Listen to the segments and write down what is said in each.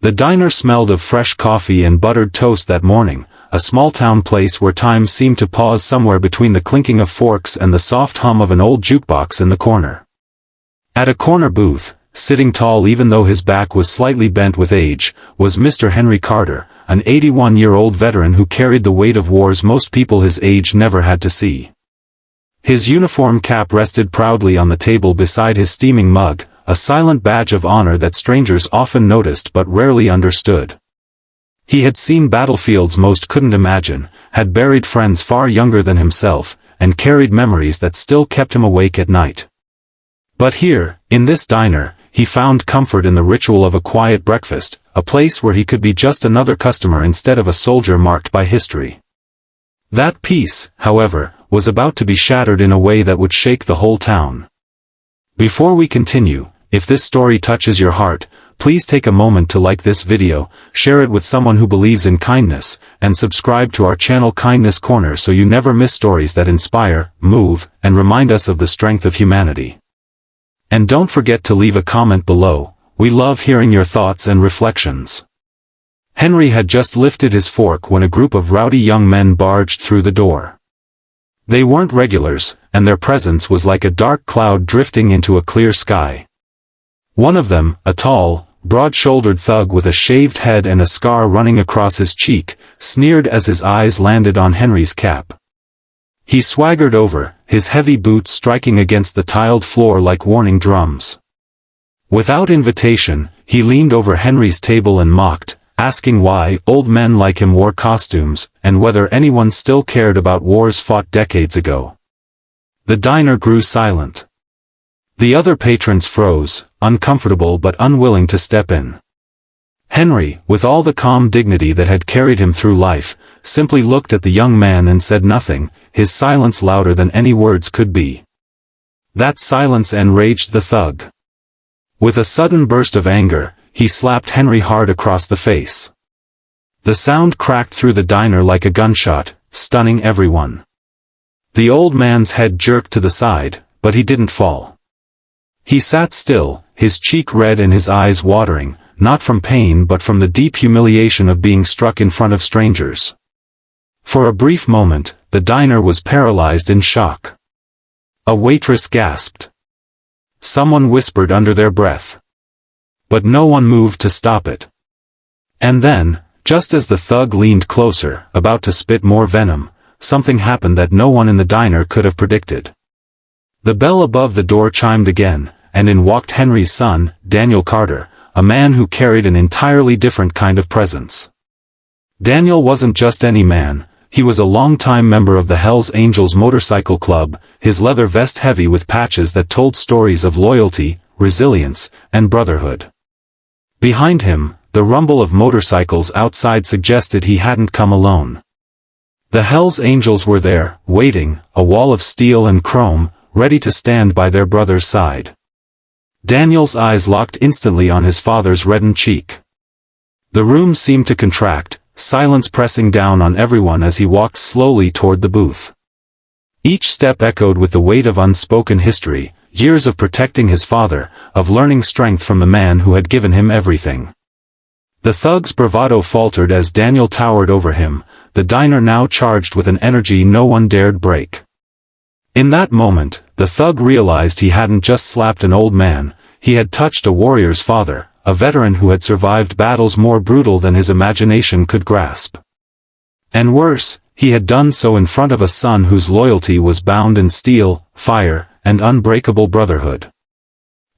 The diner smelled of fresh coffee and buttered toast that morning, a small-town place where time seemed to pause somewhere between the clinking of forks and the soft hum of an old jukebox in the corner. At a corner booth, sitting tall even though his back was slightly bent with age, was Mr. Henry Carter, an 81-year-old veteran who carried the weight of wars most people his age never had to see. His uniform cap rested proudly on the table beside his steaming mug, a silent badge of honor that strangers often noticed but rarely understood. He had seen battlefields most couldn't imagine, had buried friends far younger than himself, and carried memories that still kept him awake at night. But here, in this diner, he found comfort in the ritual of a quiet breakfast, a place where he could be just another customer instead of a soldier marked by history. That peace, however, was about to be shattered in a way that would shake the whole town. Before we continue, if this story touches your heart, please take a moment to like this video, share it with someone who believes in kindness, and subscribe to our channel Kindness Corner so you never miss stories that inspire, move, and remind us of the strength of humanity. And don't forget to leave a comment below. We love hearing your thoughts and reflections. Henry had just lifted his fork when a group of rowdy young men barged through the door. They weren't regulars, and their presence was like a dark cloud drifting into a clear sky. One of them, a tall, broad-shouldered thug with a shaved head and a scar running across his cheek, sneered as his eyes landed on Henry's cap. He swaggered over, his heavy boots striking against the tiled floor like warning drums. Without invitation, he leaned over Henry's table and mocked, asking why old men like him wore costumes, and whether anyone still cared about wars fought decades ago. The diner grew silent. The other patrons froze, uncomfortable but unwilling to step in. Henry, with all the calm dignity that had carried him through life, simply looked at the young man and said nothing, his silence louder than any words could be. That silence enraged the thug. With a sudden burst of anger, he slapped Henry hard across the face. The sound cracked through the diner like a gunshot, stunning everyone. The old man's head jerked to the side, but he didn't fall. He sat still, his cheek red and his eyes watering, not from pain but from the deep humiliation of being struck in front of strangers. For a brief moment, the diner was paralyzed in shock. A waitress gasped. Someone whispered under their breath. But no one moved to stop it. And then, just as the thug leaned closer, about to spit more venom, something happened that no one in the diner could have predicted. The bell above the door chimed again, and in walked Henry's son, Daniel Carter, a man who carried an entirely different kind of presence. Daniel wasn't just any man, he was a longtime member of the Hells Angels motorcycle club, his leather vest heavy with patches that told stories of loyalty, resilience, and brotherhood. Behind him, the rumble of motorcycles outside suggested he hadn't come alone. The Hells Angels were there, waiting, a wall of steel and chrome, ready to stand by their brother's side. Daniel's eyes locked instantly on his father's reddened cheek. The room seemed to contract, silence pressing down on everyone as he walked slowly toward the booth. Each step echoed with the weight of unspoken history, years of protecting his father, of learning strength from the man who had given him everything. The thug's bravado faltered as Daniel towered over him, the diner now charged with an energy no one dared break. In that moment, the thug realized he hadn't just slapped an old man, he had touched a warrior's father, a veteran who had survived battles more brutal than his imagination could grasp. And worse, he had done so in front of a son whose loyalty was bound in steel, fire, and unbreakable brotherhood.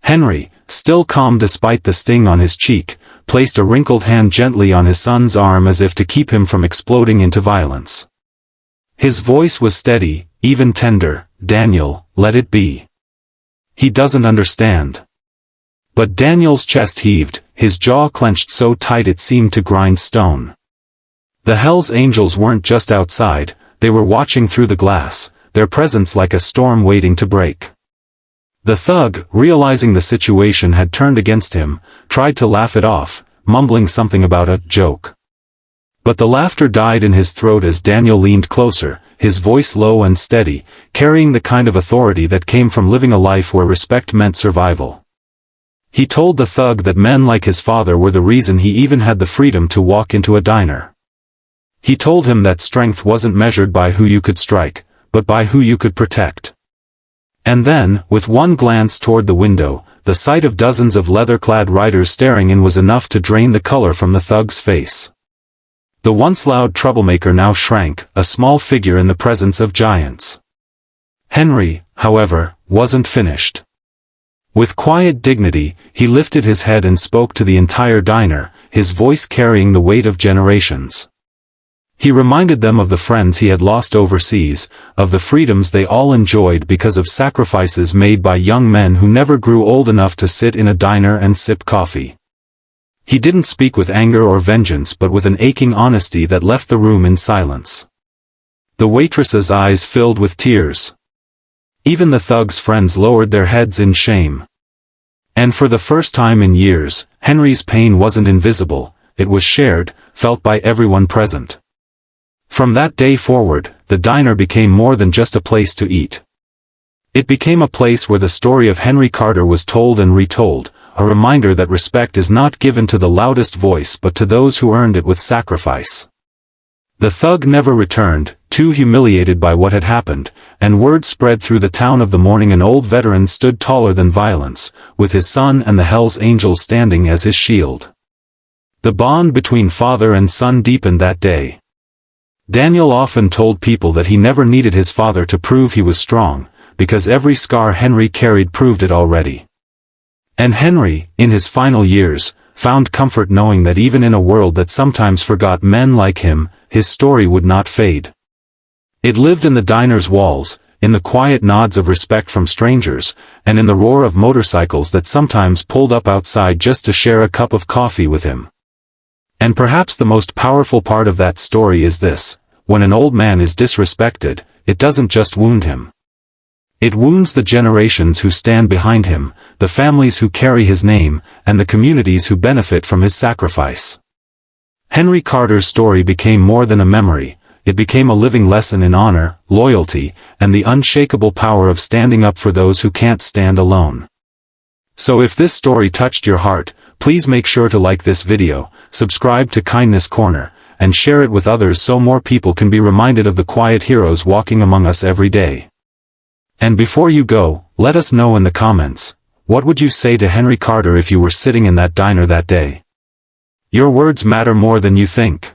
Henry, still calm despite the sting on his cheek, placed a wrinkled hand gently on his son's arm as if to keep him from exploding into violence. His voice was steady, even tender, "Daniel, let it be. He doesn't understand." But Daniel's chest heaved, his jaw clenched so tight it seemed to grind stone. The Hells Angels weren't just outside, they were watching through the glass, their presence like a storm waiting to break. The thug, realizing the situation had turned against him, tried to laugh it off, mumbling something about a joke. But the laughter died in his throat as Daniel leaned closer, his voice low and steady, carrying the kind of authority that came from living a life where respect meant survival. He told the thug that men like his father were the reason he even had the freedom to walk into a diner. He told him that strength wasn't measured by who you could strike, but by who you could protect. And then, with one glance toward the window, the sight of dozens of leather-clad riders staring in was enough to drain the color from the thug's face. The once loud troublemaker now shrank, a small figure in the presence of giants. Henry, however, wasn't finished. With quiet dignity, he lifted his head and spoke to the entire diner, his voice carrying the weight of generations. He reminded them of the friends he had lost overseas, of the freedoms they all enjoyed because of sacrifices made by young men who never grew old enough to sit in a diner and sip coffee. He didn't speak with anger or vengeance but with an aching honesty that left the room in silence. The waitress's eyes filled with tears. Even the thug's friends lowered their heads in shame. And for the first time in years, Henry's pain wasn't invisible, it was shared, felt by everyone present. From that day forward, the diner became more than just a place to eat. It became a place where the story of Henry Carter was told and retold, a reminder that respect is not given to the loudest voice but to those who earned it with sacrifice. The thug never returned, too humiliated by what had happened, and word spread through the town of the morning an old veteran stood taller than violence, with his son and the Hell's Angels standing as his shield. The bond between father and son deepened that day. Daniel often told people that he never needed his father to prove he was strong, because every scar Henry carried proved it already. And Henry, in his final years, found comfort knowing that even in a world that sometimes forgot men like him, his story would not fade. It lived in the diner's walls, in the quiet nods of respect from strangers, and in the roar of motorcycles that sometimes pulled up outside just to share a cup of coffee with him. And perhaps the most powerful part of that story is this: when an old man is disrespected, it doesn't just wound him. It wounds the generations who stand behind him, the families who carry his name, and the communities who benefit from his sacrifice. Henry Carter's story became more than a memory, it became a living lesson in honor, loyalty, and the unshakable power of standing up for those who can't stand alone. So if this story touched your heart, please make sure to like this video, subscribe to Kindness Corner, and share it with others so more people can be reminded of the quiet heroes walking among us every day. And before you go, let us know in the comments, what would you say to Henry Carter if you were sitting in that diner that day? Your words matter more than you think.